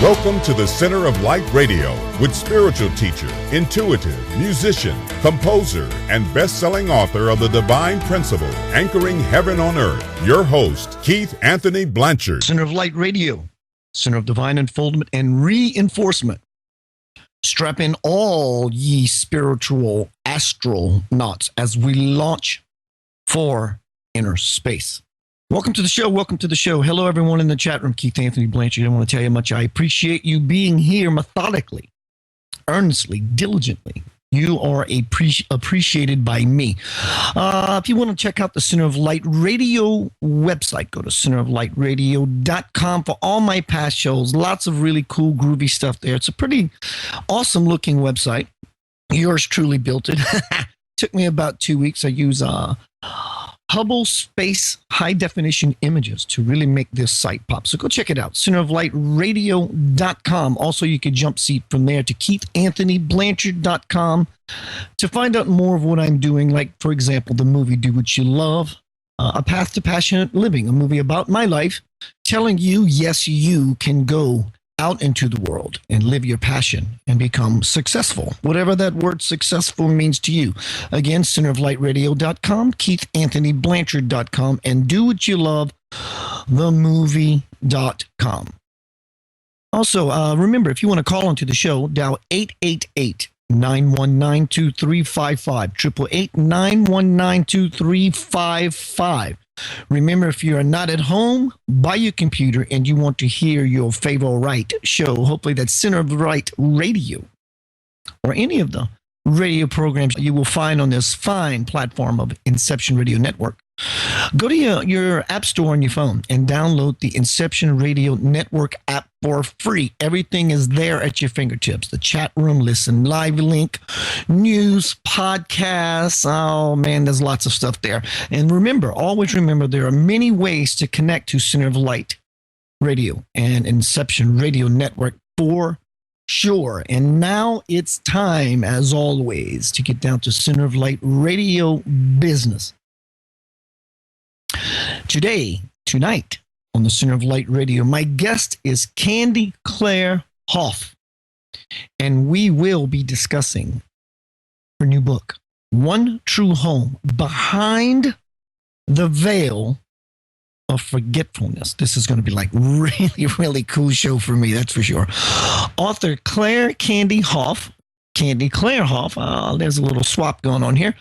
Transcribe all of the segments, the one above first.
Welcome to the Center of Light Radio with spiritual teacher, intuitive, musician, composer, and best-selling author of The Divine Principle, Anchoring Heaven on Earth, your host, Keith Anthony Blanchard. Center of Light Radio, Center of Divine Unfoldment and Reinforcement. Strap in all ye spiritual astronauts as we launch for inner space. Welcome to the show. Welcome to the show. Hello, everyone in the chat room. Keith Anthony Blanchard. I want to tell you how much I appreciate you being here methodically, earnestly, diligently. You are appreciated by me. If you want to check out the Center of Light Radio website, go to centeroflightradio.com for all my past shows. Lots of really cool, groovy stuff there. It's a pretty awesome looking website. Yours truly built it. Took me about 2 weeks. I use Hubble space high definition images to really make this site pop. So go check it out, centeroflightradio.com. Also, you can jump seat from there to keithanthonyblanchard.com to find out more of what I'm doing. Like, for example, the movie Do What You Love, A Path to Passionate Living, a movie about my life, telling you, yes, you can go out into the world and live your passion and become successful, whatever that word successful means to you. Again, centeroflightradio.com, keithanthonyblanchard.com, and Do What You Love, themovie.com. Also, remember, if you want to call into the show, dial 888-919-2355, 888-919-2355. Remember, if you are not at home by your computer and you want to hear your favorite show, hopefully that's Center of Light Radio or any of the radio programs you will find on this fine platform of Inception Radio Network, go to your app store on your phone and download the Inception Radio Network app for free. Everything is there at your fingertips. The chat room, listen, live link, news, podcasts. Oh, man, there's lots of stuff there. And remember, always remember, there are many ways to connect to Center of Light Radio and Inception Radio Network for sure. And now it's time, as always, to get down to Center of Light Radio business. Tonight, on the Center of Light Radio, my guest is Claire Hough, and we will be discussing her new book, One True Home, Behind the Veil of Forgetfulness. This is going to be like really, really cool show for me, that's for sure. Author Claire Candy Hough, Claire Hough, there's a little swap going on here,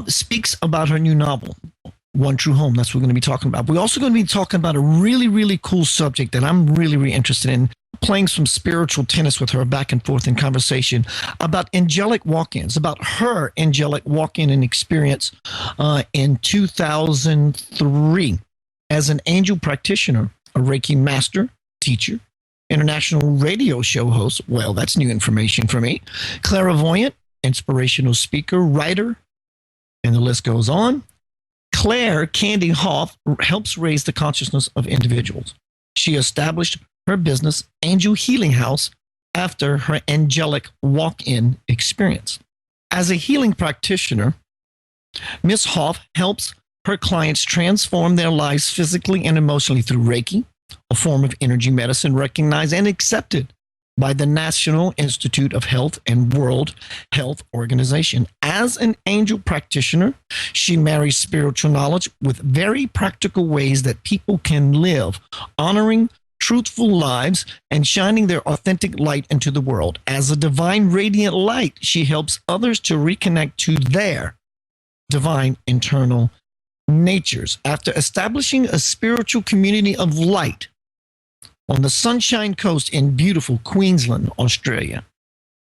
speaks about her new novel, One True Home. That's what we're going to be talking about. We're also going to be talking about a really, really cool subject that I'm really, really interested in, playing some spiritual tennis with her back and forth in conversation about angelic walk-ins, about her angelic walk-in experience in 2003 as an angel practitioner, a Reiki Master, teacher, international radio show host. Well, that's new information for me. Clairvoyant, inspirational speaker, writer, and the list goes on. Claire Candy Hough helps raise the consciousness of individuals. She established her business, Angel Healing House, after her angelic walk-in experience. As a healing practitioner, Ms. Hough helps her clients transform their lives physically and emotionally through Reiki, a form of energy medicine recognized and accepted by the National Institute of Health and World Health Organization. As an angel practitioner, she marries spiritual knowledge with very practical ways that people can live, honoring truthful lives and shining their authentic light into the world. As a divine radiant light, she helps others to reconnect to their divine internal natures. After establishing a spiritual community of light on the Sunshine Coast in beautiful Queensland, Australia,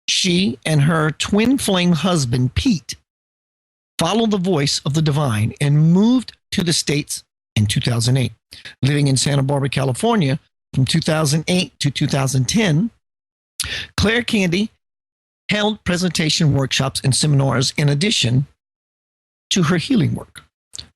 she and her twin flame husband, Pete, followed the voice of the divine and moved to the States in 2008. Living in Santa Barbara, California from 2008 to 2010, Claire Candy held presentation workshops and seminars in addition to her healing work.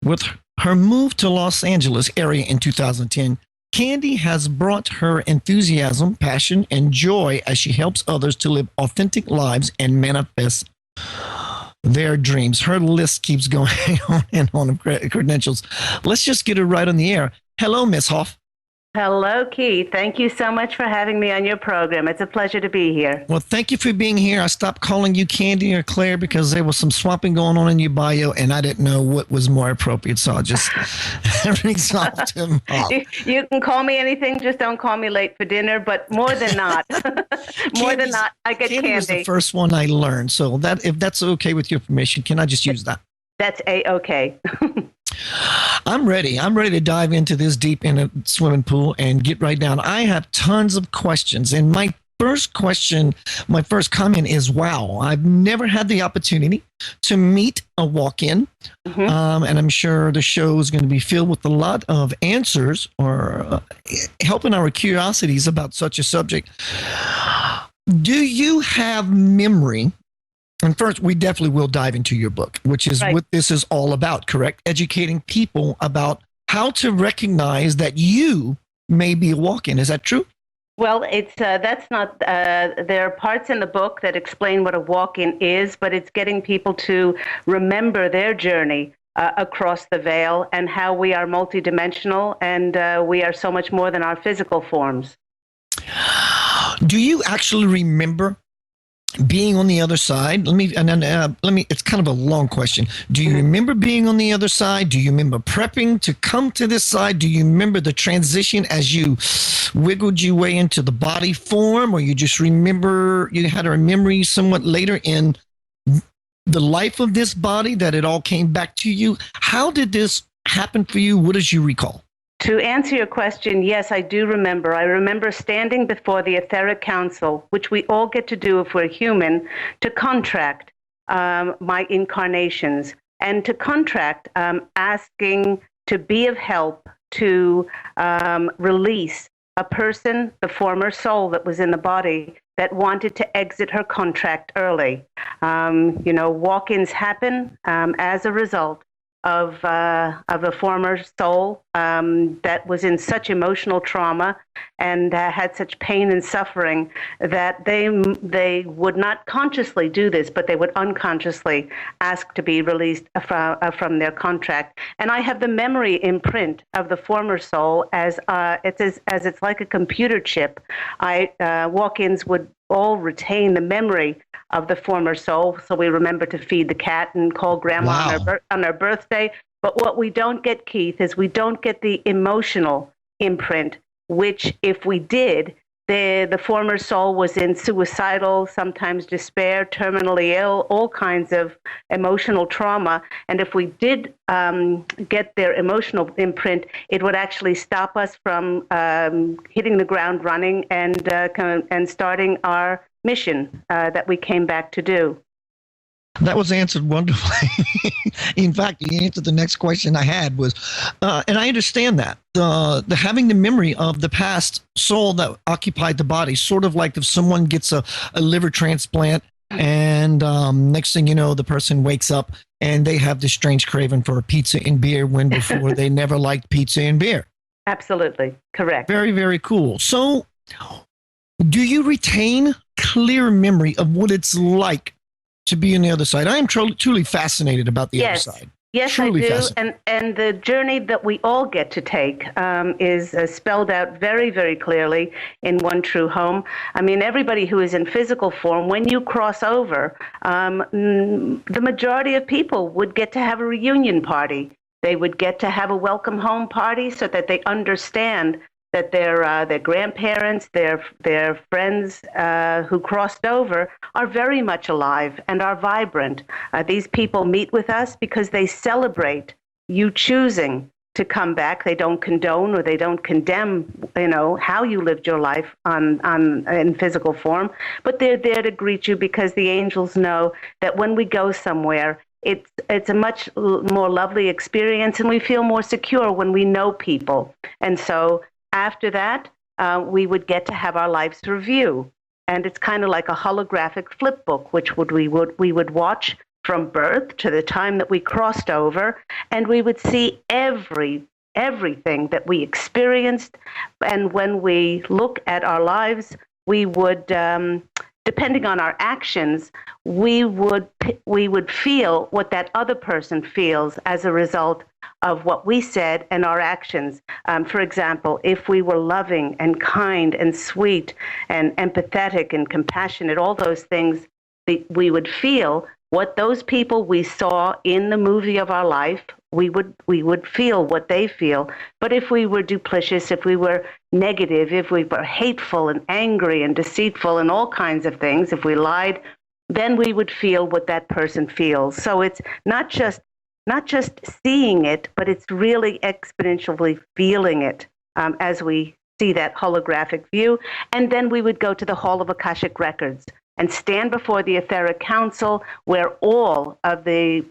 With her move to Los Angeles area in 2010, Candy has brought her enthusiasm, passion, and joy as she helps others to live authentic lives and manifest their dreams. Her list keeps going on and on of credentials. Let's just get her right on the air. Hello, Ms. Hough. Hello, Keith. Thank you so much for having me on your program. It's a pleasure to be here. Well, thank you for being here. I stopped calling you Candy or Claire because there was some swapping going on in your bio, and I didn't know what was more appropriate, so I just resolved him off. You can call me anything, just don't call me late for dinner, but more than not, I get Candy. Was the first one I learned, so that if that's okay with your permission, can I just use that? That's A-okay. I'm ready. I'm ready to dive into this deep in a swimming pool and get right down. I have tons of questions. And my first comment is, wow, I've never had the opportunity to meet a walk-in. Mm-hmm. And I'm sure the show is going to be filled with a lot of answers or helping our curiosities about such a subject. Do you have memory? And first, we definitely will dive into your book, which is what this is all about, correct? Educating people about how to recognize that you may be a walk-in. Is that true? Well, it's that's not. There are parts in the book that explain what a walk-in is, but it's getting people to remember their journey across the veil and how we are multidimensional and we are so much more than our physical forms. Do you actually remember being on the other side? It's kind of a long question. Do you remember being on the other side? Do you remember prepping to come to this side? Do you remember the transition as you wiggled your way into the body form, or you just remember you had a memory somewhat later in the life of this body that it all came back to you? How did this happen for you? What does you recall? To answer your question, yes, I do remember. I remember standing before the Etheric Council, which we all get to do if we're human, to contract my incarnations and to contract asking to be of help to release a person, the former soul that was in the body, that wanted to exit her contract early. Walk-ins happen as a result of a former soul that was in such emotional trauma and had such pain and suffering that they would not consciously do this, but they would unconsciously ask to be released from their contract. And I have the memory imprint of the former soul as it's like a computer chip. Walk-ins would all retain the memory of the former soul, so we remember to feed the cat and call grandma on her birthday. But what we don't get, Keith, is we don't get the emotional imprint, which if we did, the former soul was in suicidal, sometimes despair, terminally ill, all kinds of emotional trauma. And if we did get their emotional imprint, it would actually stop us from hitting the ground running and starting our mission that we came back to do. That was answered wonderfully. In fact, you answered the next question I had was, and I understand that, the having the memory of the past soul that occupied the body, sort of like if someone gets a liver transplant and next thing you know, the person wakes up and they have this strange craving for a pizza and beer when before they never liked pizza and beer. Absolutely. Correct. Very, very cool. So do you retain clear memory of what it's like to be on the other side? I am truly fascinated about the other side. Yes, truly I do. And the journey that we all get to take is spelled out very, very clearly in One True Home. I mean, everybody who is in physical form, when you cross over, the majority of people would get to have a reunion party. They would get to have a welcome home party so that they understand that their grandparents, their friends who crossed over are very much alive and are vibrant. These people meet with us because they celebrate you choosing to come back. They don't condone or they don't condemn, how you lived your life in physical form, but they're there to greet you because the angels know that when we go somewhere, it's a much more lovely experience and we feel more secure when we know people. And so after that, we would get to have our life's review. And it's kind of like a holographic flip book, which we would watch from birth to the time that we crossed over. And we would see everything that we experienced. And when we look at our lives, we would, depending on our actions, we would feel what that other person feels as a result of what we said and our actions. For example, if we were loving and kind and sweet and empathetic and compassionate, all those things, we would feel what those people we saw in the movie of our life, we would feel what they feel. But if we were duplicitous, if we were negative, if we were hateful and angry and deceitful and all kinds of things, if we lied, then we would feel what that person feels. So it's not just seeing it, but it's really exponentially feeling it as we see that holographic view. And then we would go to the Hall of Akashic Records and stand before the Etheric Council, where all of the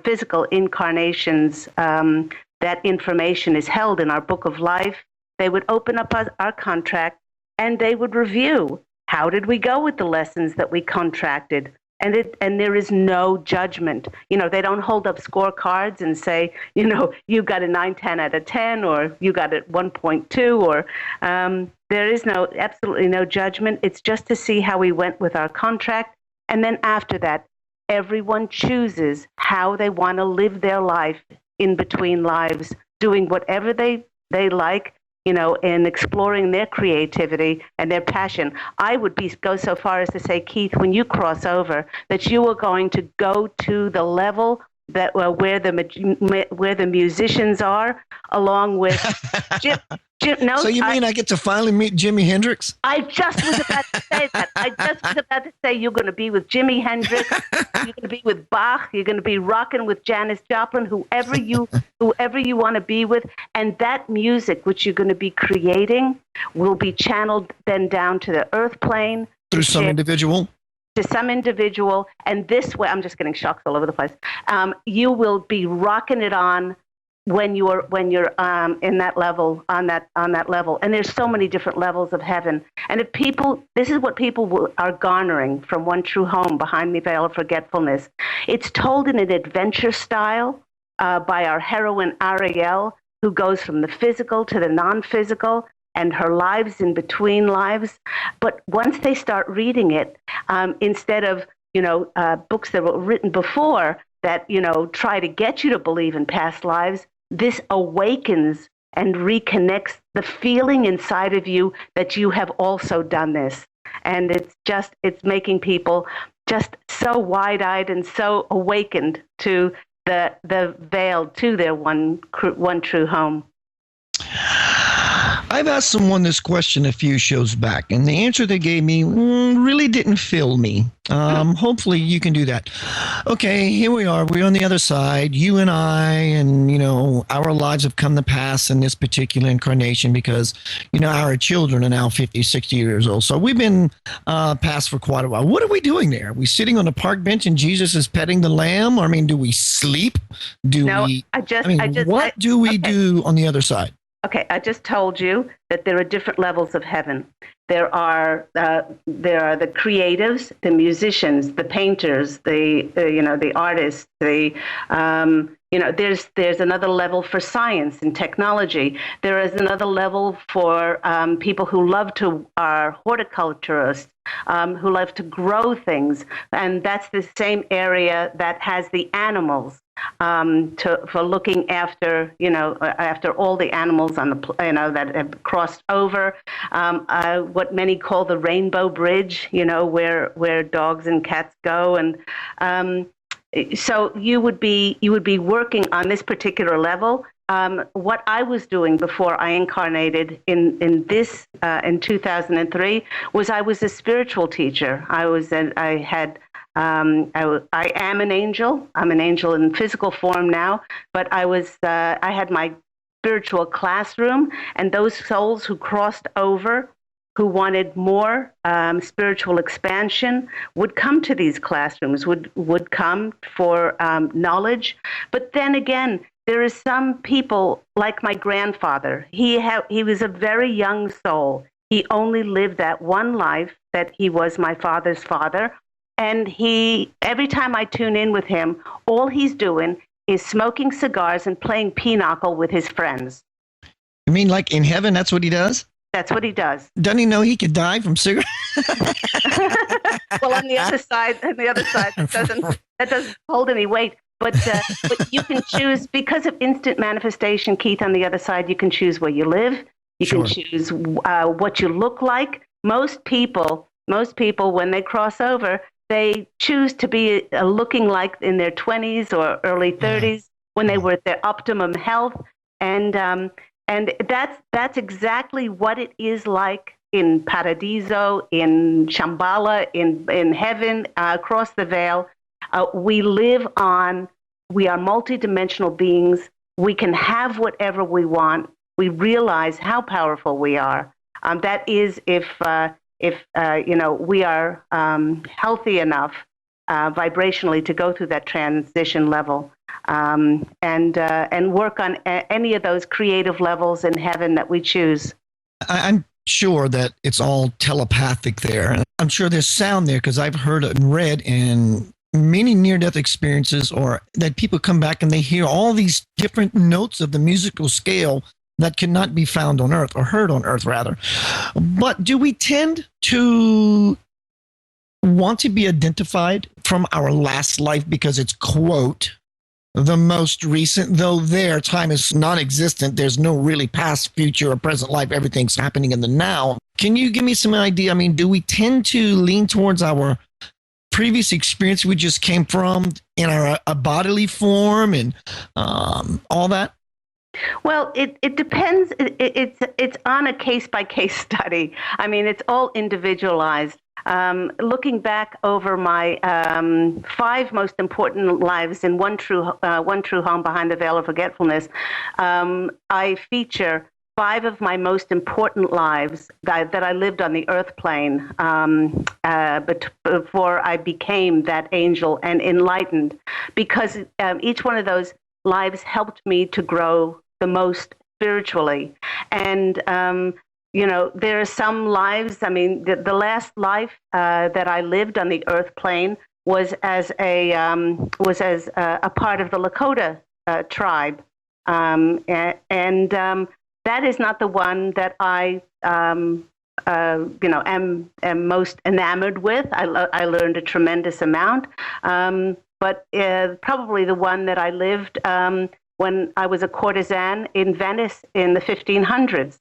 physical incarnations, that information is held in our book of life. They would open up our contract, and they would review, how did we go with the lessons that we contracted? And there is no judgment. They don't hold up scorecards and say, you got a 9, 10 out of 10, or you got a 1.2, or there is absolutely no judgment. It's just to see how we went with our contract. And then after that, everyone chooses how they want to live their life in between lives, doing whatever they like, and exploring their creativity and their passion. I would go so far as to say, Keith, when you cross over, that you are going to go to the level that where the musicians are, along with Jim. No, so you mean I get to finally meet Jimi Hendrix? I just was about to say that. I just was about to say you're going to be with Jimi Hendrix. You're going to be with Bach. You're going to be rocking with Janis Joplin, whoever you want to be with. And that music, which you're going to be creating, will be channeled then down to the earth plane. Through some individual? To some individual. And this way, I'm just getting shocks all over the place. You will be rocking it on when you're in that level, on that level. And there's so many different levels of heaven. And this is what people are garnering from One True Home, Behind the Veil of Forgetfulness. It's told in an adventure style by our heroine Ariel, who goes from the physical to the non-physical, and her lives in between lives. But once they start reading it, instead of books that were written before that try to get you to believe in past lives, this awakens and reconnects the feeling inside of you that you have also done this. And it's making people just so wide-eyed and so awakened to the veil, to their one true home. I've asked someone this question a few shows back, and the answer they gave me really didn't fill me. Hopefully you can do that. Okay, here we are. We're on the other side, you and I, and, our lives have come to pass in this particular incarnation because, our children are now 50, 60 years old. So we've been past for quite a while. What are we doing there? Are we sitting on a park bench and Jesus is petting the lamb? I mean, do we sleep? What do we do on the other side? Okay, I just told you that there are different levels of heaven. There are the creatives, the musicians, the painters, the artists. There's another level for science and technology. There is another level for people who are horticulturists, who love to grow things, and that's the same area that has the animals. For looking after, after all the animals on the, that have crossed over, what many call the Rainbow Bridge, where dogs and cats go, and so you would be working on this particular level. What I was doing before I incarnated in 2003 was I was a spiritual teacher. I am an angel. I'm an angel in physical form now, but I had my spiritual classroom, and those souls who crossed over, who wanted more spiritual expansion, would come to these classrooms, would come for knowledge. But then again, there are some people like my grandfather. He was a very young soul. He only lived that one life, that he was my father's father. And every time I tune in with him, all he's doing is smoking cigars and playing pinochle with his friends. You mean like in heaven, that's what he does? That's what he does. Doesn't he know he could die from cigarettes? Well, on the other side, that doesn't hold any weight. But you can choose, because of instant manifestation, Keith, on the other side, you can choose where you live. You Sure. can choose what you look like. Most people, when they cross over, they choose to be looking like in their 20s or early 30s when they were at their optimum health. And that's exactly what it is like in Paradiso, in Shambhala, in heaven, across the veil. We are multidimensional beings. We can have whatever we want. We realize how powerful we are. That is if we are healthy enough vibrationally to go through that transition level, and work on any of those creative levels in heaven that we choose. I'm sure that it's all telepathic there. I'm sure there's sound there because I've heard and read in many near-death experiences, or that people come back and they hear all these different notes of the musical scale that cannot be found on Earth, or heard on Earth rather. But do we tend to want to be identified from our last life because it's, quote, the most recent, though their time is non-existent? There's no really past, future, or present life. Everything's happening in the now. Can you give me some idea? I mean, do we tend to lean towards our previous experience we just came from in a bodily form and all that? Well, it depends. It's on a case-by-case study. I mean, it's all individualized. Looking back over my 5 most important lives in One True Home Behind the Veil of Forgetfulness, I feature 5 of my most important lives that I lived on the earth plane but before I became that angel and enlightened, because each one of those lives helped me to grow the most spiritually. And there are some lives. I mean, the last life that I lived on the earth plane was as a part of the Lakota tribe, and that is not the one that I am most enamored with. I learned a tremendous amount, but probably the one that I lived when I was a courtesan in Venice in the 1500s.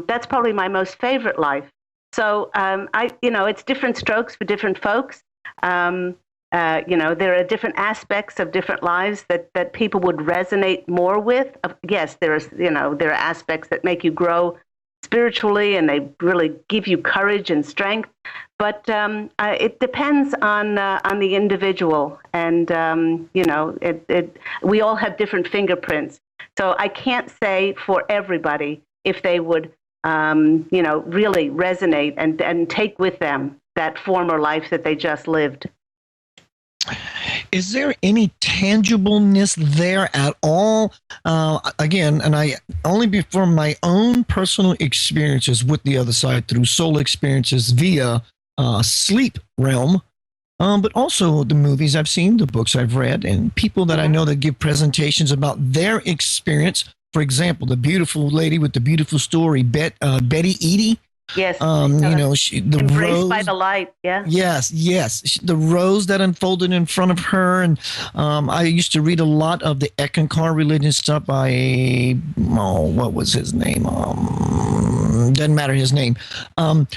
That's probably my most favorite life. So it's different strokes for different folks. There are different aspects of different lives that people would resonate more with. Yes, there are aspects that make you grow spiritually and they really give you courage and strength. But it depends on the individual, and we all have different fingerprints. So I can't say for everybody if they would really resonate and take with them that former life that they just lived. Is there any tangibleness there at all? Again, and I only from my own personal experiences with the other side through soul experiences via sleep realm, but also the movies I've seen, the books I've read, and people that I know that give presentations about their experience. For example, the beautiful lady with the beautiful story, Betty Eadie. Yes. The embraced rose by the light. Yeah. Yes. The rose that unfolded in front of her. And I used to read a lot of the Ekankar religion stuff by, what was his name? Doesn't matter his name. When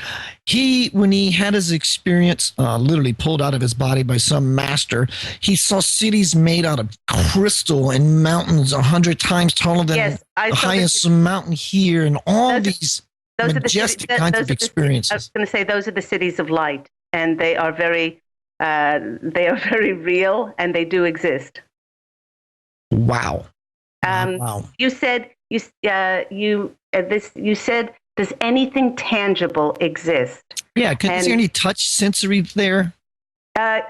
he had his experience literally pulled out of his body by some master, he saw cities made out of crystal and mountains 100 times taller than the highest mountain here, and all these majestic kinds of experiences. I was going to say those are the cities of light, and they are very real, and they do exist. Wow. Wow. You said you said, does anything tangible exist? Yeah. Is there any touch sensory there?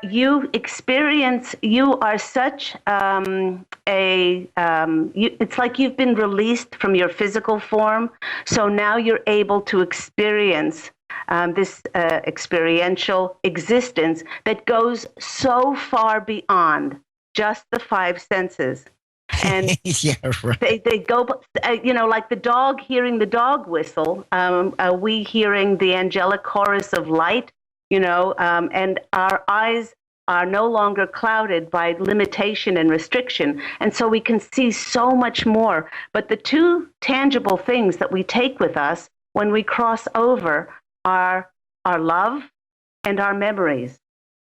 You are such it's like you've been released from your physical form. So now you're able to experience this experiential existence that goes so far beyond just the 5 senses. And yeah, right. They go, like the dog hearing the dog whistle, we hearing the angelic chorus of light, and our eyes are no longer clouded by limitation and restriction. And so we can see so much more. But the two tangible things that we take with us when we cross over are our love and our memories.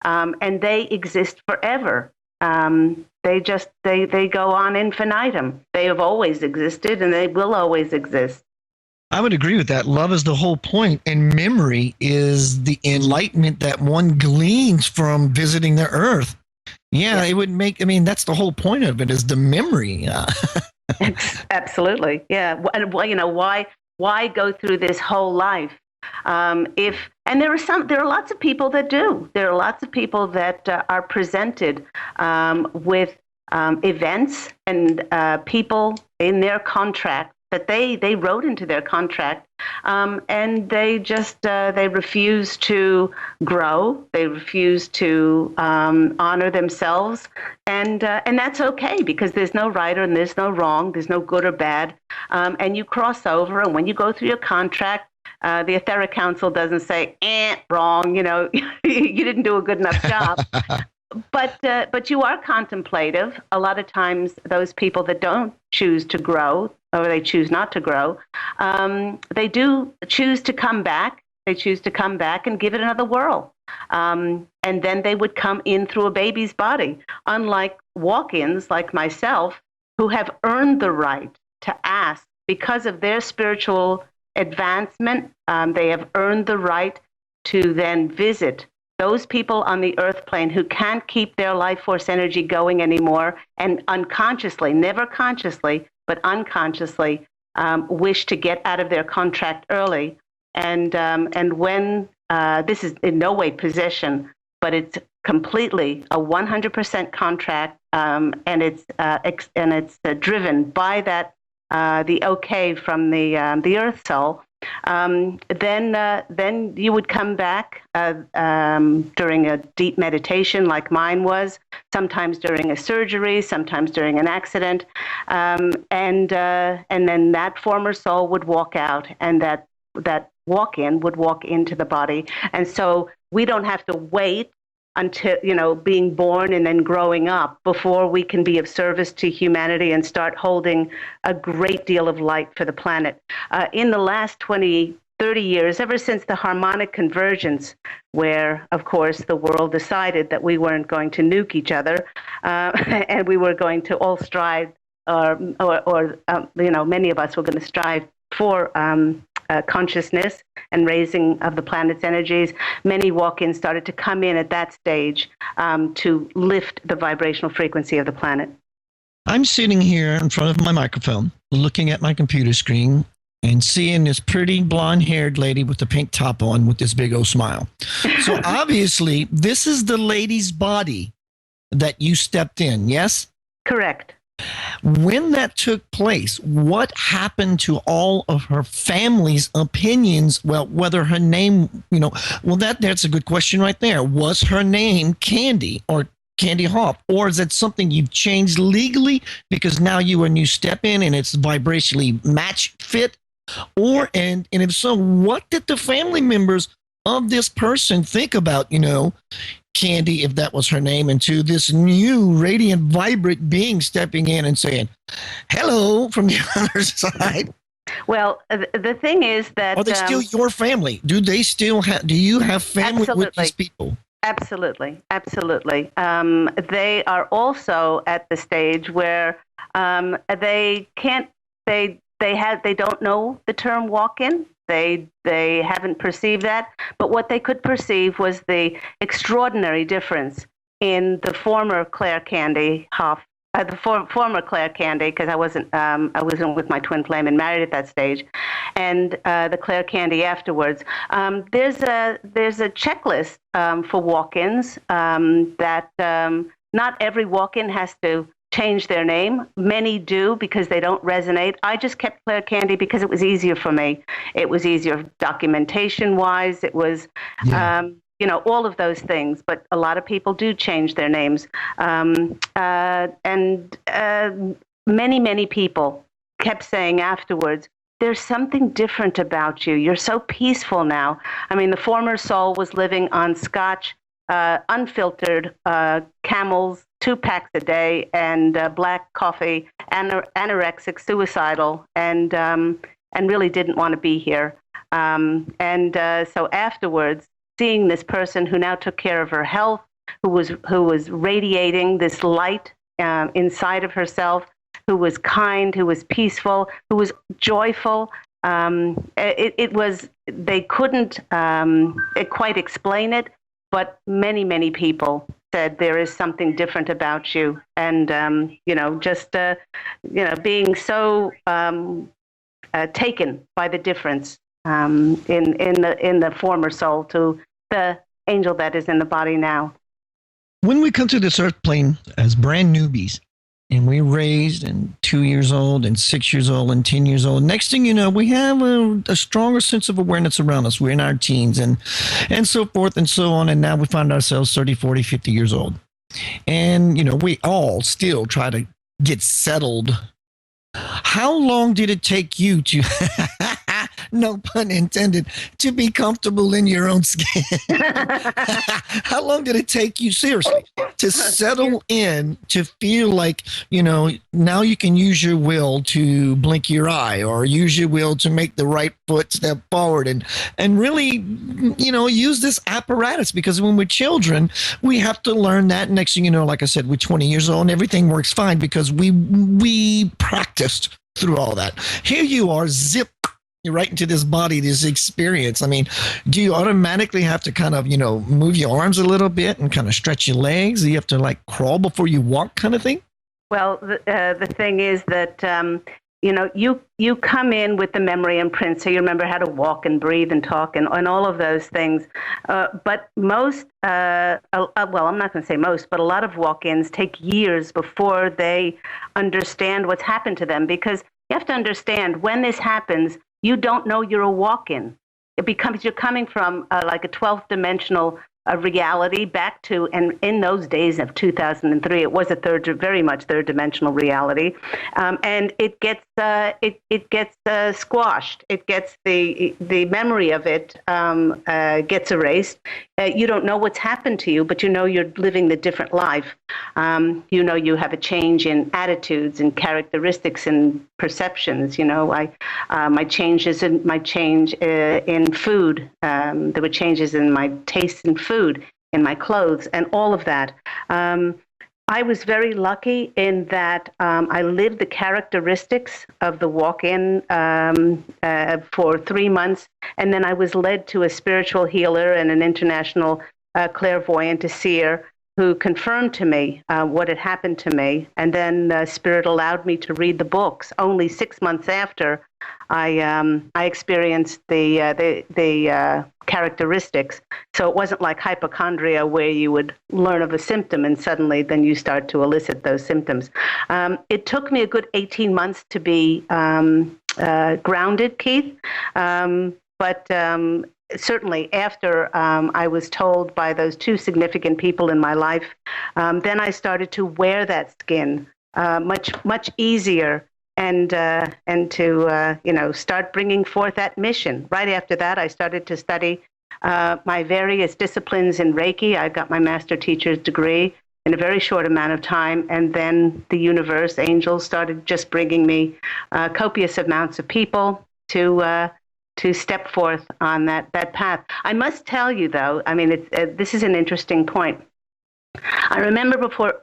And they exist forever. They go on infinitum. They have always existed and they will always exist. I would agree with that. Love is the whole point, and memory is the enlightenment that one gleans from visiting the earth. Yeah, it would make, that's the whole point of it, is the memory. Absolutely. Yeah. And why go through this whole life? And there are lots of people that do. There are lots of people that are presented with events and people in their contract that they wrote into their contract, and they just they refuse to grow. They refuse to honor themselves, and that's okay, because there's no right and there's no wrong. There's no good or bad, and you cross over. And when you go through your contract, the Etheric Council doesn't say, wrong. You didn't do a good enough job. But you are contemplative. A lot of times, those people that don't choose to grow, or they choose not to grow, they do choose to come back. They choose to come back and give it another whirl. And then they would come in through a baby's body, unlike walk-ins like myself, who have earned the right to ask because of their spiritual advancement. They have earned the right to then visit those people on the earth plane who can't keep their life force energy going anymore, and unconsciously, never consciously, but unconsciously, wish to get out of their contract early. And when this is in no way possession, but it's completely a 100% contract, and it's driven by that the okay from the earth soul. Then you would come back during a deep meditation like mine was, sometimes during a surgery, sometimes during an accident, and then that former soul would walk out, and that walk-in would walk into the body. And so we don't have to wait until, being born and then growing up before we can be of service to humanity and start holding a great deal of light for the planet. In the last 20, 30 years, ever since the harmonic convergence, where, of course, the world decided that we weren't going to nuke each other, and we were going to all strive, or many of us were going to strive for consciousness and raising of the planet's energies. Many walk-ins started to come in at that stage to lift the vibrational frequency of the planet. I'm sitting here in front of my microphone, looking at my computer screen and seeing this pretty blonde-haired lady with the pink top on with this big old smile. So obviously, this is the lady's body that you stepped in, yes? Correct. When that took place, what happened to all of her family's opinions? Well, whether her name, that's a good question right there. Was her name Candy or Candy Hough, or is it something you've changed legally because now when you step in and it's vibrationally match fit? And if so, what did the family members of this person think about, Candy, if that was her name, and to this new radiant, vibrant being stepping in and saying, hello from the other side? Well, the thing is that... Are they still your family? Do you have family with these people? Absolutely. Absolutely. They are also at the stage where they don't know the term walk-in. They haven't perceived that, but what they could perceive was the extraordinary difference in the former Claire Candy Hough, former Claire Candy, because I wasn't with my twin flame and married at that stage, and the Claire Candy afterwards. There's a checklist for walk-ins that not every walk-in has to change their name. Many do because they don't resonate. I just kept Claire Candy because it was easier for me. It was easier documentation-wise. It was, all of those things. But a lot of people do change their names. Many, many people kept saying afterwards, there's something different about you. You're so peaceful now. I mean, the former soul was living on scotch, unfiltered Camels, 2 packs a day, and black coffee, anorexic, suicidal, and really didn't want to be here. So afterwards, seeing this person who now took care of her health, who was radiating this light inside of herself, who was kind, who was peaceful, who was joyful. They couldn't quite explain it, but many people said there is something different about you, and being so taken by the difference in the former soul to the angel that is in the body now. When we come to this earth plane as brand newbies, and we're raised and 2 years old and 6 years old and 10 years old, next thing you know, we have a stronger sense of awareness around us. We're in our teens and so forth and so on. And now we find ourselves 30, 40, 50 years old. And, we all still try to get settled. How long did it take you to, no pun intended, to be comfortable in your own skin? How long did it take you, seriously, to settle in, to feel like, now you can use your will to blink your eye or use your will to make the right foot step forward and really, use this apparatus? Because when we're children, we have to learn that. Next thing you know, like I said, we're 20 years old and everything works fine because we practiced through all that. Here you are, zip, you're right into this body, this experience. I mean, do you automatically have to kind of, move your arms a little bit and kind of stretch your legs? Do you have to crawl before you walk kind of thing? Well, the thing is that, you come in with the memory imprint, so you remember how to walk and breathe and talk and all of those things. But most, I'm not going to say most, but a lot of walk-ins take years before they understand what's happened to them, because you have to understand when this happens, you don't know you're a walk-in. It becomes you're coming from like a 12th dimensional reality back to, and in those days of 2003, it was a very much third dimensional reality, and it gets squashed. It gets the memory of it gets erased. You don't know what's happened to you, but you're living the different life. You have a change in attitudes and characteristics and perceptions. My change in food. There were changes in my taste in food, in my clothes, and all of that. I was very lucky in that I lived the characteristics of the walk-in for 3 months, and then I was led to a spiritual healer and an international clairvoyant, a seer, who confirmed to me what had happened to me. And then Spirit allowed me to read the books. Only 6 months after I experienced the characteristics. So it wasn't like hypochondria where you would learn of a symptom and suddenly then you start to elicit those symptoms. It took me a good 18 months to be grounded, Keith. But certainly after I was told by those 2 significant people in my life, then I started to wear that skin much easier and to start bringing forth that mission. Right after that, I started to study my various disciplines in Reiki. I got my master teacher's degree in a very short amount of time, and then the universe, angels, started just bringing me copious amounts of people to step forth on that path. I must tell you, though, I mean, this is an interesting point. I remember before,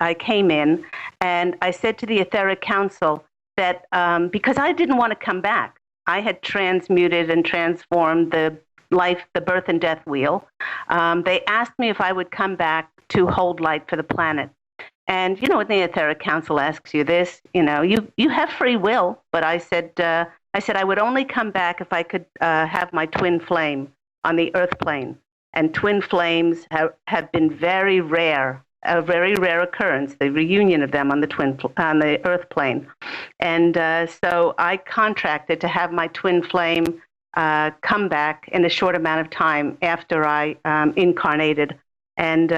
I came in, and I said to the Etheric Council that because I didn't want to come back, I had transmuted and transformed the birth and death wheel. They asked me if I would come back to hold light for the planet. And when the Etheric Council asks you this, you have free will. But I said I would only come back if I could have my twin flame on the earth plane. And twin flames have been very rare, a very rare occurrence, the reunion of them on the earth plane. And so I contracted to have my twin flame come back in a short amount of time after I incarnated. And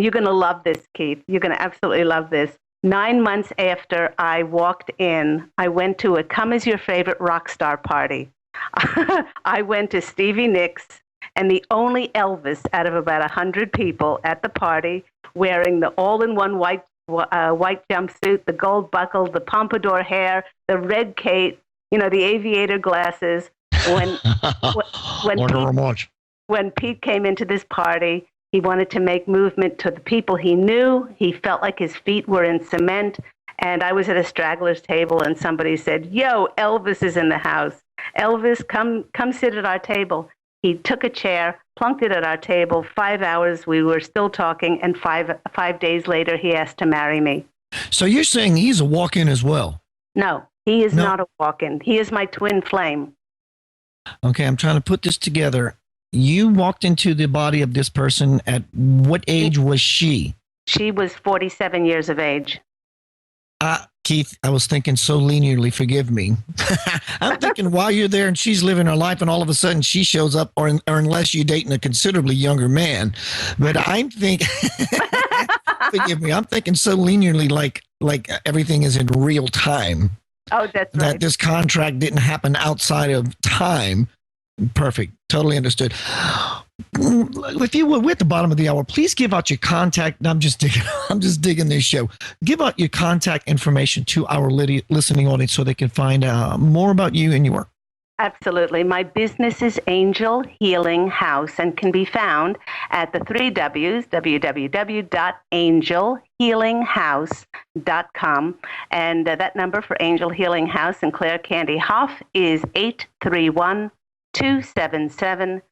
you're going to love this, Keith. You're going to absolutely love this. 9 months after I walked in, I went to a Come As Your Favorite Rock Star party. I went to Stevie Nicks and the only Elvis out of about 100 people at the party wearing the all-in-one white jumpsuit, the gold buckle, the pompadour hair, the red cape, the aviator glasses. When Pete came into this party, he wanted to make movement to the people he knew. He felt like his feet were in cement. And I was at a stragglers table, and somebody said, "Yo, Elvis is in the house. Elvis, come sit at our table." He took a chair, plunked it at our table. 5 hours, we were still talking, and five days later, he asked to marry me. So you're saying he's a walk-in as well? No, he is not a walk-in. He is my twin flame. Okay, I'm trying to put this together. You walked into the body of this person at what age was she? She was 47 years of age. Keith, I was thinking so linearly, forgive me. I'm thinking while you're there and she's living her life and all of a sudden she shows up, or unless you're dating a considerably younger man. But I'm thinking, forgive me, I'm thinking so linearly, like everything is in real time. Oh, that's right. That this contract didn't happen outside of time. Perfect. Totally understood. If you would, we're at the bottom of the hour, please give out your contact. I'm just digging this show. Give out your contact information to our listening audience so they can find out more about you and your work. Absolutely. My business is Angel Healing House and can be found at the 3 W's, www.angelhealinghouse.com. And that number for Angel Healing House and Claire Candy Hough is 831-277-3716.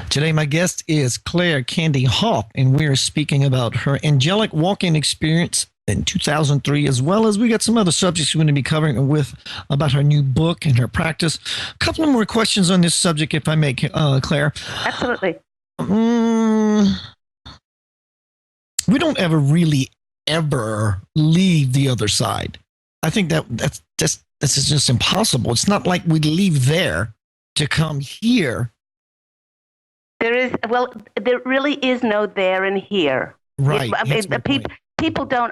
Today, my guest is Claire Candy Hough, and we're speaking about her Angelic Walk-In Experience in 2003, as well as we got some other subjects we're going to be covering about her new book and her practice. A couple of more questions on this subject, if I may, Claire. Absolutely. We don't ever leave the other side. I think that's just impossible. It's not like we leave there to come here. There really is no there and here. Right. People don't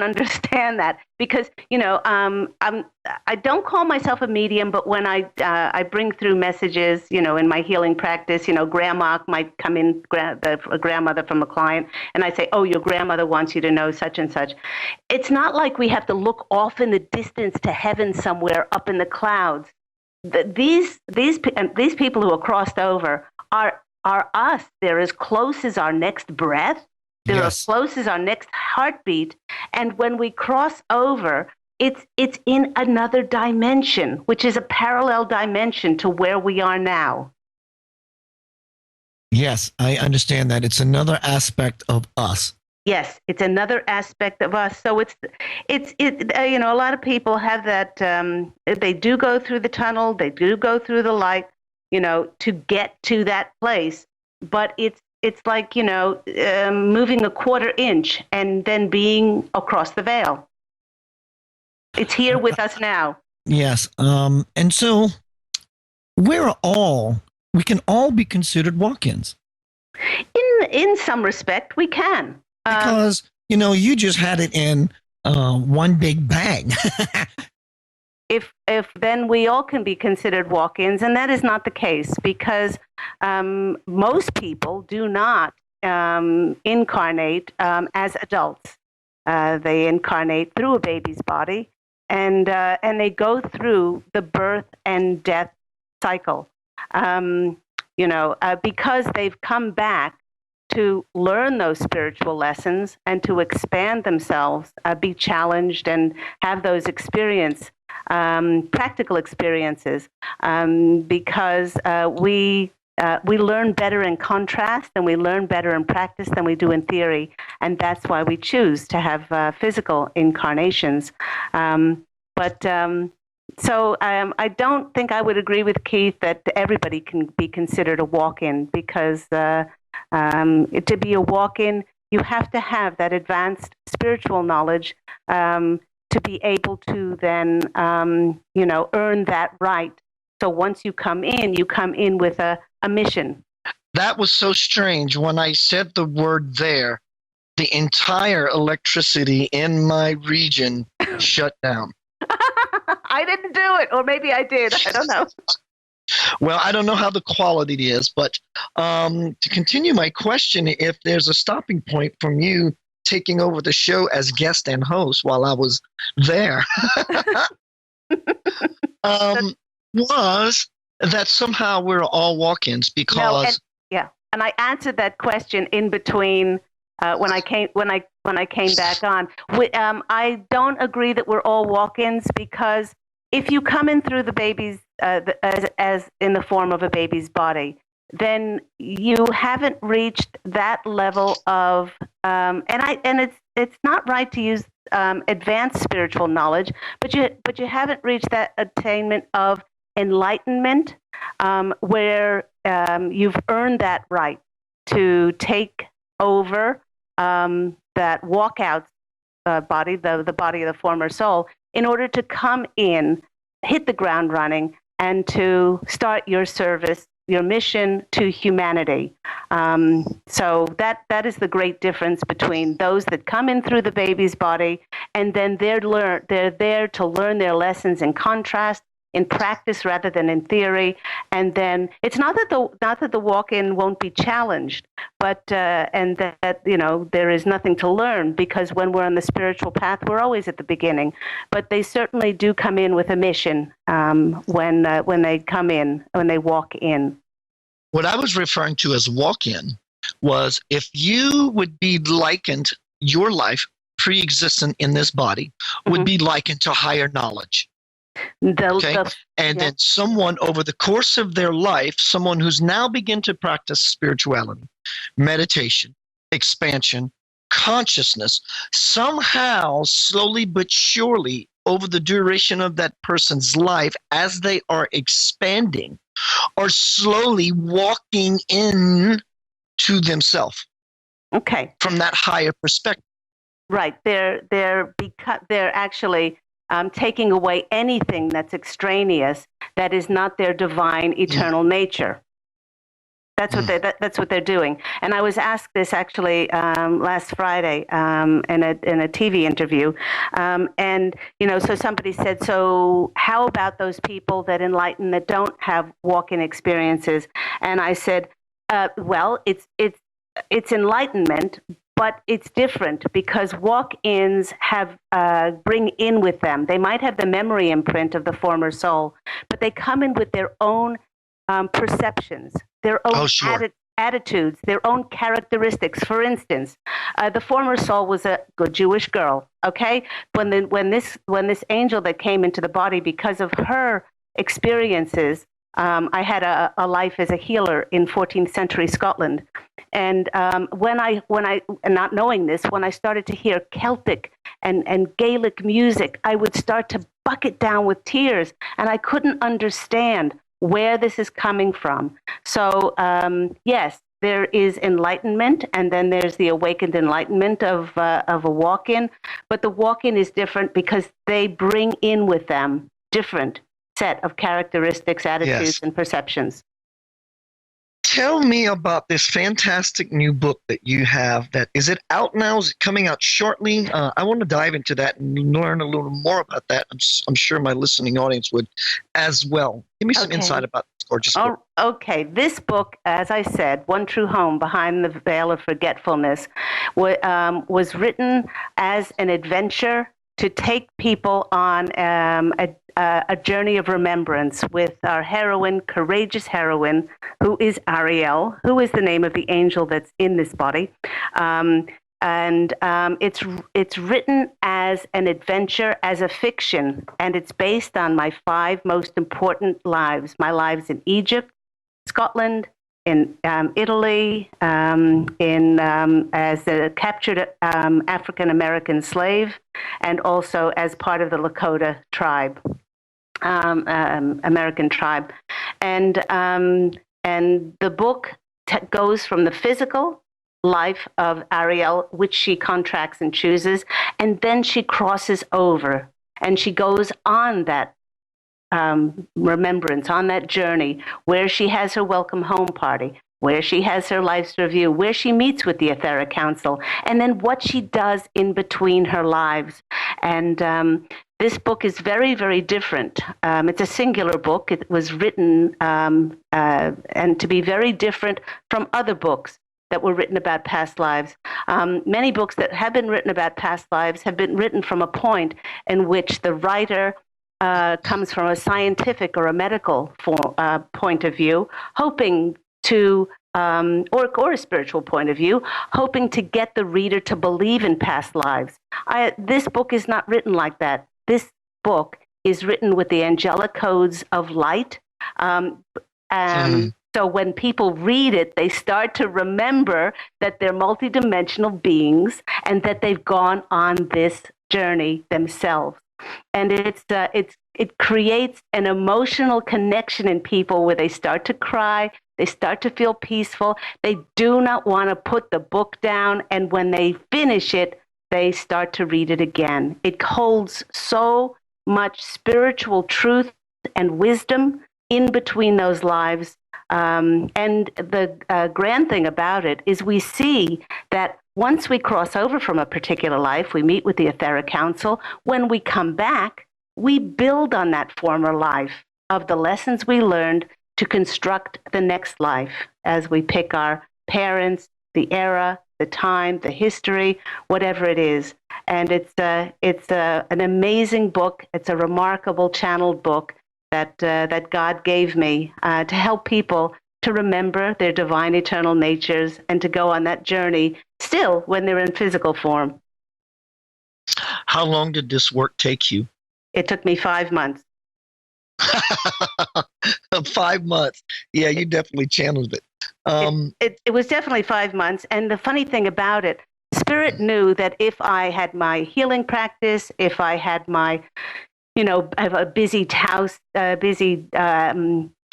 understand that because I don't call myself a medium, but when I bring through messages, in my healing practice, grandma might come in, a grandmother from a client, and I say, "Oh, your grandmother wants you to know such and such." It's not like we have to look off in the distance to heaven somewhere up in the clouds. These people who are crossed over are us. They're as close as our next breath. They're as close as our next heartbeat. And when we cross over, it's in another dimension, which is a parallel dimension to where we are now. Yes, I understand that. It's another aspect of us. Yes, it's another aspect of us. So it's a lot of people have that. They do go through the tunnel. They do go through the light, to get to that place. But it's like, moving a quarter inch and then being across the veil. It's here with us now. Yes. And so we can all be considered walk-ins. In some respect, we can. Because, you just had it in one big bang. If then we all can be considered walk-ins, and that is not the case because most people do not incarnate as adults. They incarnate through a baby's body, and they go through the birth and death cycle. Because they've come back to learn those spiritual lessons and to expand themselves, be challenged, and have those practical experiences, because we learn better in contrast and we learn better in practice than we do in theory, and that's why we choose to have physical incarnations. So I don't think I would agree with Keith that everybody can be considered a walk-in, because to be a walk-in, you have to have that advanced spiritual knowledge to be able to then, earn that right. So once you come in with a mission. That was so strange. When I said the word there, the entire electricity in my region shut down. I didn't do it, or maybe I did. I don't know. Well, I don't know how the quality is, but to continue my question, if there's a stopping point from you taking over the show as guest and host while I was there, was that somehow we're all walk-ins because and I answered that question in between when I came back on. I don't agree that we're all walk-ins, because if you come in through the baby's as in the form of a baby's body, then you haven't reached that level of and it's not right to use advanced spiritual knowledge, but you haven't reached that attainment of enlightenment where you've earned that right to take over that walkout body, the body of the former soul, in order to come in, hit the ground running, and to start your service, your mission to humanity. So that is the great difference between those that come in through the baby's body, and then they're there to learn their lessons in contrast, in practice rather than in theory. And then it's not that the walk-in won't be challenged, but and that there is nothing to learn, because when we're on the spiritual path, we're always at the beginning. But they certainly do come in with a mission when they walk in. What I was referring to as walk-in was if you would be likened, your life pre-existent in this body would be likened to higher knowledge. Then someone over the course of their life, someone who's now begin to practice spirituality, meditation, expansion, consciousness, somehow, slowly but surely, over the duration of that person's life, as they are expanding, are slowly walking in to themselves. Okay. From that higher perspective. Right. They're actually taking away anything that's extraneous, that is not their divine eternal nature. That's what they're doing. And I was asked this actually last Friday in a TV interview, and so somebody said, so how about those people that enlighten that don't have walk-in experiences? And I said, well, it's enlightenment. But it's different, because walk-ins bring in with them. They might have the memory imprint of the former soul, but they come in with their own perceptions, their own attitudes, their own characteristics. For instance, the former soul was a good Jewish girl. Okay, when this angel that came into the body, because of her experiences. I had a life as a healer in 14th century Scotland. And when I, not knowing this, when I started to hear Celtic and Gaelic music, I would start to bucket down with tears, and I couldn't understand where this is coming from. So yes, there is enlightenment, and then there's the awakened enlightenment of a walk-in. But the walk-in is different because they bring in with them different set of characteristics, attitudes, and perceptions. Tell me about this fantastic new book that you have. Is it out now? Is it coming out shortly? I want to dive into that and learn a little more about that. I'm sure my listening audience would as well. Give me some insight about this gorgeous book. Okay. This book, as I said, One True Home, Behind the Veil of Forgetfulness, was written as an adventure to take people on a journey of remembrance with our heroine, courageous heroine, who is Ariel, who is the name of the angel that's in this body. It's written as an adventure, as a fiction, and it's based on my 5 most important lives. My lives in Egypt, Scotland, in Italy, as a captured African-American slave, and also as part of the Lakota tribe, American tribe. And the book goes from the physical life of Ariel, which she contracts and chooses, and then she crosses over, and she goes on that remembrance, on that journey, where she has her welcome home party, where she has her life's review, where she meets with the Etheric Council, and then what she does in between her lives. And This book is very, very different. It's a singular book. It was written and to be very different from other books that were written about past lives. Many books that have been written about past lives have been written from a point in which the writer comes from a scientific or a medical point of view, hoping to, or a spiritual point of view, hoping to get the reader to believe in past lives. This book is not written like that. This book is written with the angelic codes of light. So when people read it, they start to remember that they're multidimensional beings and that they've gone on this journey themselves. And it creates an emotional connection in people where they start to cry, they start to feel peaceful, they do not want to put the book down, and when they finish it, they start to read it again. It holds so much spiritual truth and wisdom in between those lives. And the grand thing about it is we see that once we cross over from a particular life, we meet with the etheric council. When we come back, we build on that former life of the lessons we learned to construct the next life as we pick our parents, the era, the time, the history, whatever it is. And it's an amazing book. It's a remarkable channeled book that God gave me to help people to remember their divine eternal natures and to go on that journey still when they're in physical form. How long did this work take you? It took me 5 months. 5 months. Yeah, you definitely channeled it. It was definitely 5 months. And the funny thing about it, Spirit knew that if I had my healing practice, if I had my, I have a busy house,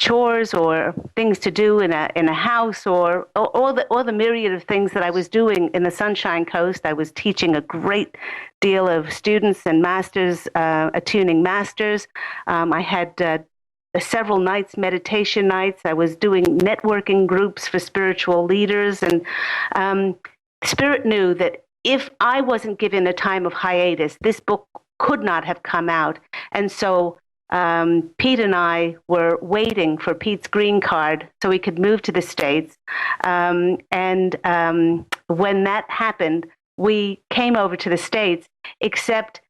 chores or things to do in a house, or all the myriad of things that I was doing in the Sunshine Coast. I was teaching a great deal of students and masters, attuning masters. I had several nights, meditation nights. I was doing networking groups for spiritual leaders, and Spirit knew that if I wasn't given a time of hiatus, this book could not have come out. And so Pete and I were waiting for Pete's green card so he could move to the States. And when that happened, we came over to the States, except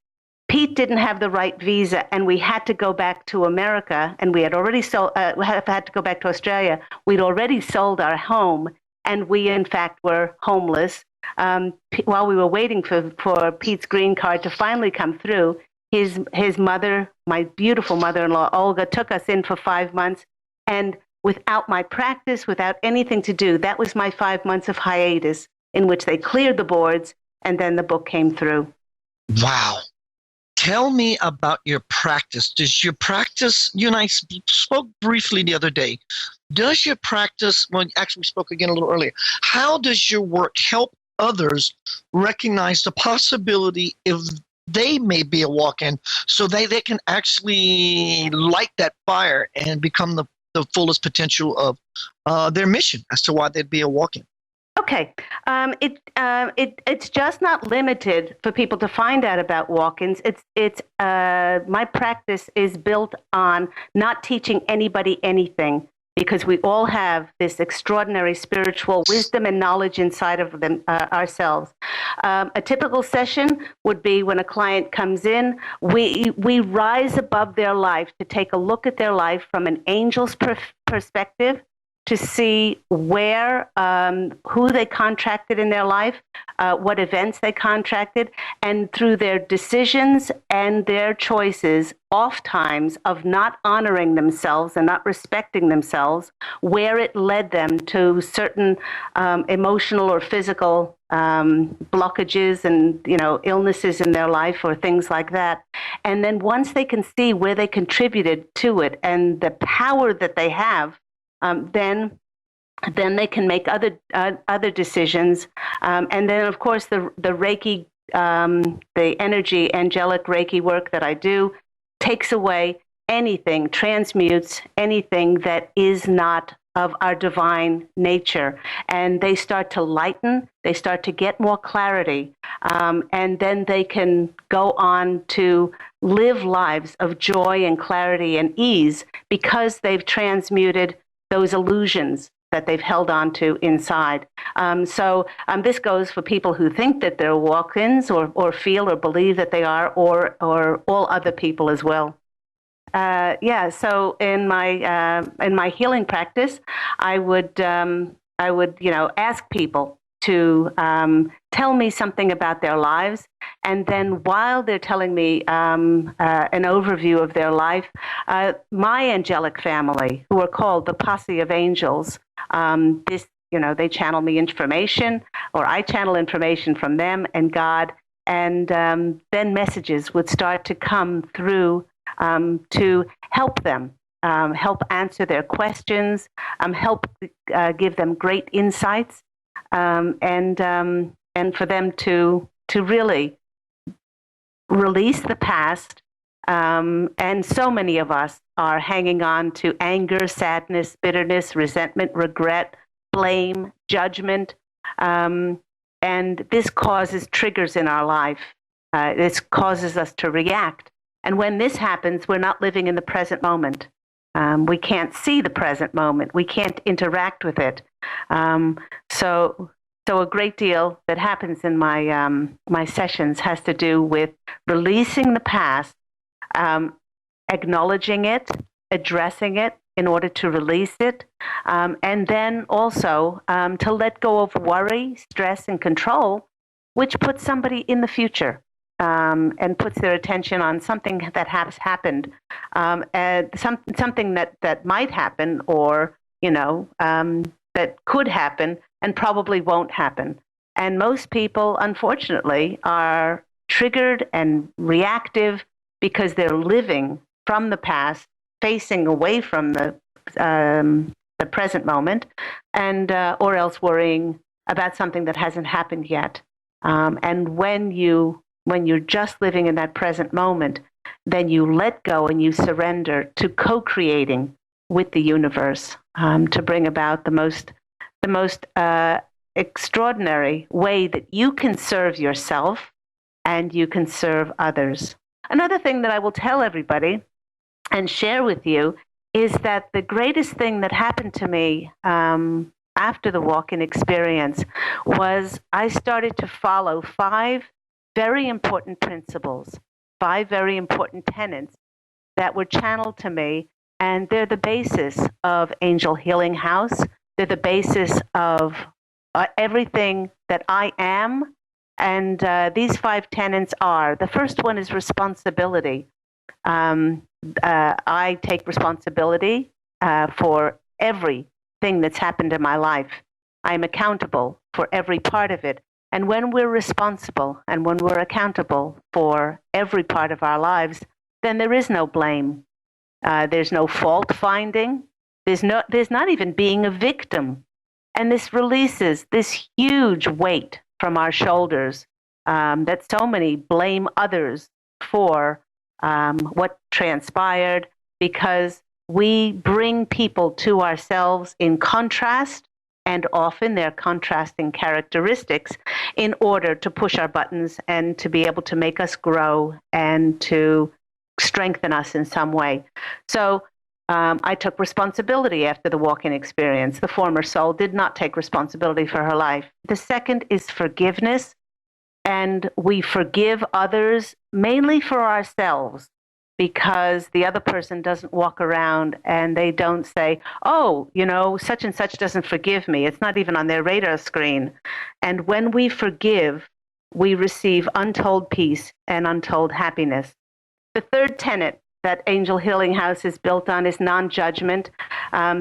Pete didn't have the right visa, and we had to go back to America, and we had already had to go back to Australia. We'd already sold our home, and we, in fact, were homeless. While we were waiting for Pete's green card to finally come through, his mother, my beautiful mother-in-law, Olga, took us in for 5 months. And without my practice, without anything to do, that was my 5 months of hiatus in which they cleared the boards, and then the book came through. Wow. Tell me about your practice. Does your practice, you and I spoke briefly the other day, does your practice, well, actually we spoke again a little earlier, how does your work help others recognize the possibility if they may be a walk-in, so they can actually light that fire and become the fullest potential of their mission as to why they'd be a walk-in? Okay. It's just not limited for people to find out about walk-ins. My practice is built on not teaching anybody anything, because we all have this extraordinary spiritual wisdom and knowledge inside of them ourselves. A typical session would be when a client comes in, we rise above their life to take a look at their life from an angel's perspective, to see where, who they contracted in their life, what events they contracted, and through their decisions and their choices, oftentimes of not honoring themselves and not respecting themselves, where it led them to certain emotional or physical blockages and illnesses in their life or things like that. And then once they can see where they contributed to it and the power that they have, then they can make other decisions, and then of course the Reiki, the energy angelic Reiki work that I do takes away anything, transmutes anything that is not of our divine nature, and they start to lighten, they start to get more clarity, and then they can go on to live lives of joy and clarity and ease because they've transmuted those illusions that they've held on to inside. So this goes for people who think that they're walk-ins or feel or believe that they are, or all other people as well. So in my healing practice, I would ask people to tell me something about their lives, and then while they're telling me an overview of their life, my angelic family, who are called the Posse of Angels, they channel me information, or I channel information from them and God, and then messages would start to come through to help them, help answer their questions, help give them great insights, and for them to really release the past. And so many of us are hanging on to anger, sadness, bitterness, resentment, regret, blame, judgment, and this causes triggers in our life. This causes us to react. And when this happens, we're not living in the present moment. We can't see the present moment. We can't interact with it. So a great deal that happens in my sessions has to do with releasing the past, acknowledging it, addressing it in order to release it, and then also to let go of worry, stress, and control, which puts somebody in the future. And puts their attention on something that has happened, something that might happen, or that could happen and probably won't happen. And most people, unfortunately, are triggered and reactive because they're living from the past, facing away from the present moment, and or else worrying about something that hasn't happened yet. And when you're just living in that present moment, then you let go and you surrender to co-creating with the universe, to bring about the most extraordinary way that you can serve yourself and you can serve others. Another thing that I will tell everybody and share with you is that the greatest thing that happened to me after the walk-in experience was I started to follow 5 very important principles, 5 very important tenets that were channeled to me, and they're the basis of Angel Healing House. They're the basis of everything that I am, and these 5 tenets are, the first one is responsibility. I take responsibility for everything that's happened in my life. I'm accountable for every part of it. And when we're responsible and when we're accountable for every part of our lives, then there is no blame. There's no fault finding. There's not even being a victim. And this releases this huge weight from our shoulders that so many blame others for what transpired, because we bring people to ourselves in contrast, and often they're contrasting characteristics, in order to push our buttons and to be able to make us grow and to strengthen us in some way. So I took responsibility after the walk-in experience. The former soul did not take responsibility for her life. The second is forgiveness, and we forgive others mainly for ourselves, because the other person doesn't walk around and they don't say, oh, such and such doesn't forgive me. It's not even on their radar screen. And when we forgive, we receive untold peace and untold happiness. The third tenet that Angel Healing House is built on is non-judgment,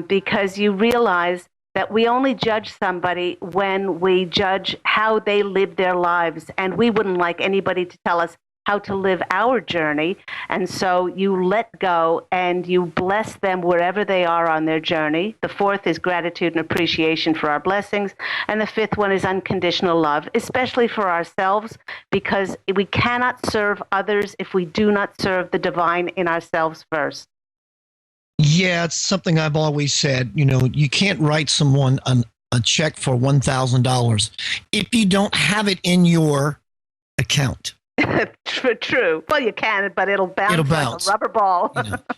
because you realize that we only judge somebody when we judge how they live their lives, and we wouldn't like anybody to tell us how to live our journey. And so you let go and you bless them wherever they are on their journey. The fourth is gratitude and appreciation for our blessings. And the fifth one is unconditional love, especially for ourselves, because we cannot serve others if we do not serve the divine in ourselves first. Yeah, it's something I've always said. You can't write someone a check for $1,000 if you don't have it in your account. True. Well, you can, but it'll bounce like a rubber ball.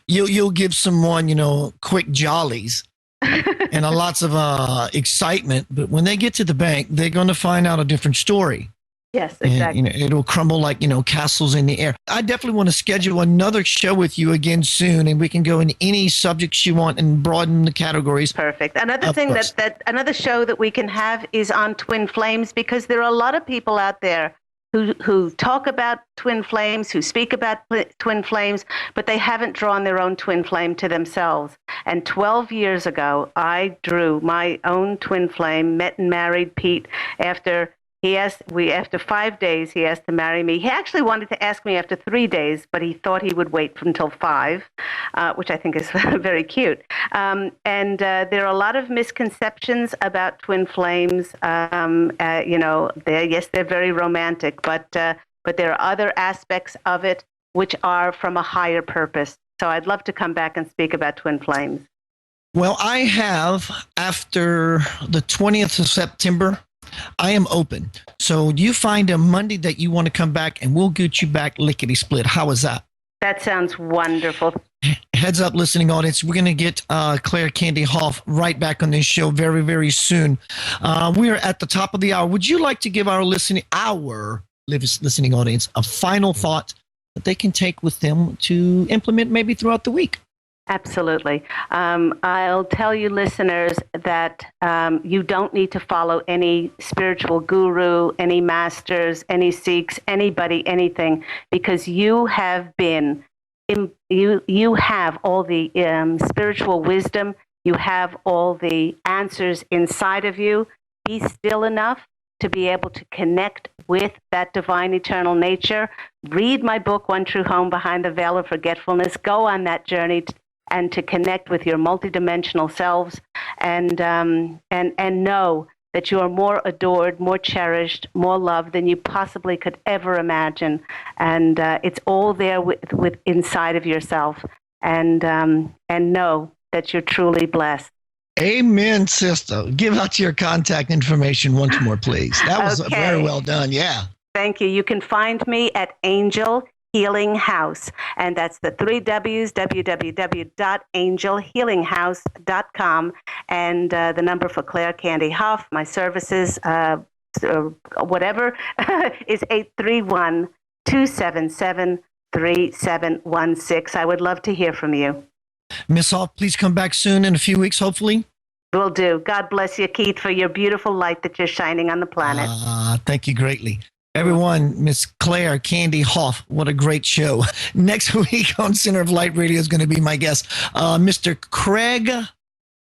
You'll give someone, quick jollies and lots of excitement, but when they get to the bank, they're going to find out a different story. Yes, exactly. And, it'll crumble like, castles in the air. I definitely want to schedule another show with you again soon, and we can go into any subjects you want and broaden the categories. Perfect. Another thing another show that we can have is on twin flames, because there are a lot of people out there who talk about twin flames, who speak about twin flames, but they haven't drawn their own twin flame to themselves. And 12 years ago, I drew my own twin flame, met and married Pete after 5 days, he asked to marry me. He actually wanted to ask me after 3 days, but he thought he would wait until 5, which I think is very cute. And there are a lot of misconceptions about twin flames. They're very romantic, but there are other aspects of it which are from a higher purpose. So I'd love to come back and speak about twin flames. Well, I have, after the 20th of September, I am open. So you find a Monday that you want to come back, and we'll get you back lickety split. How is that? That sounds wonderful. Heads up, listening audience. We're going to get Claire Candy Hough right back on this show very, very soon. We are at the top of the hour. Would you like to give our listening audience a final thought that they can take with them to implement maybe throughout the week? Absolutely. I'll tell you, listeners, that you don't need to follow any spiritual guru, any masters, any Sikhs, anybody, anything, because you have you have all the spiritual wisdom. You have all the answers inside of you. Be still enough to be able to connect with that divine eternal nature. Read my book, One True Home Behind the Veil of Forgetfulness. Go on that journey and to connect with your multidimensional selves, and know that you are more adored, more cherished, more loved than you possibly could ever imagine. And it's all there with inside of yourself. And know that you're truly blessed. Amen, sister. Give out your contact information once more, please. That was very well done. Yeah. Thank you. You can find me at Angel Healing House, and that's the 3 W's, www.angelhealinghouse.com, and the number for Claire Candy Hough, my services, whatever, is 831-277-3716. I would love to hear from you. Miss Hough, please come back soon in a few weeks, hopefully. Will do. God bless you, Keith, for your beautiful light that you're shining on the planet. Thank you greatly. Everyone, Miss Claire Candy Hough, what a great show. Next week on Center of Light Radio is going to be my guest, Mr. Craig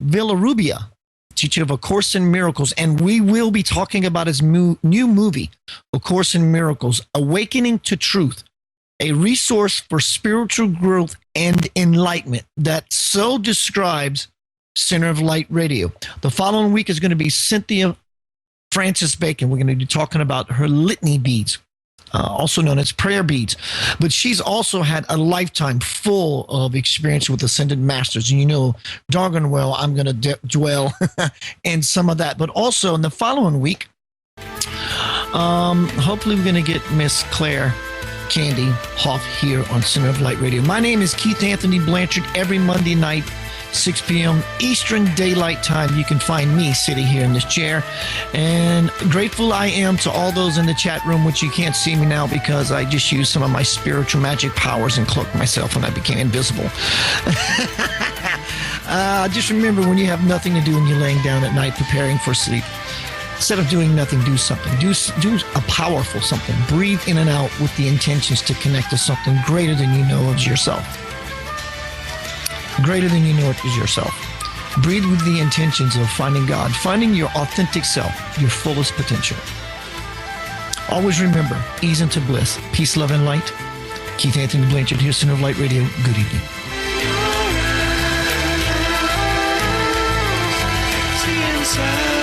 Villarubia, teacher of A Course in Miracles. And we will be talking about his new movie, A Course in Miracles, Awakening to Truth, a resource for spiritual growth and enlightenment that so describes Center of Light Radio. The following week is going to be Cynthia Francis Bacon. We're going to be talking about her litany beads, also known as prayer beads. But she's also had a lifetime full of experience with Ascended Masters. And darn well, I'm going to dwell in some of that. But also in the following week, hopefully we're going to get Miss Claire Candy Hough here on Center of Light Radio. My name is Keith Anthony Blanchard. Every Monday night, 6 p.m. Eastern Daylight Time. You can find me sitting here in this chair. And grateful I am to all those in the chat room, which you can't see me now because I just used some of my spiritual magic powers and cloaked myself and I became invisible. Just remember, when you have nothing to do and you're laying down at night preparing for sleep, instead of doing nothing, do something. Do a powerful something. Breathe in and out with the intentions to connect to something greater than you know of yourself. Greater than you know it is yourself. Breathe with the intentions of finding God, finding your authentic self, your fullest potential. Always remember, ease into bliss, peace, love, and light. Keith Anthony Blanchard here, Center of Light Radio. Good evening. See inside.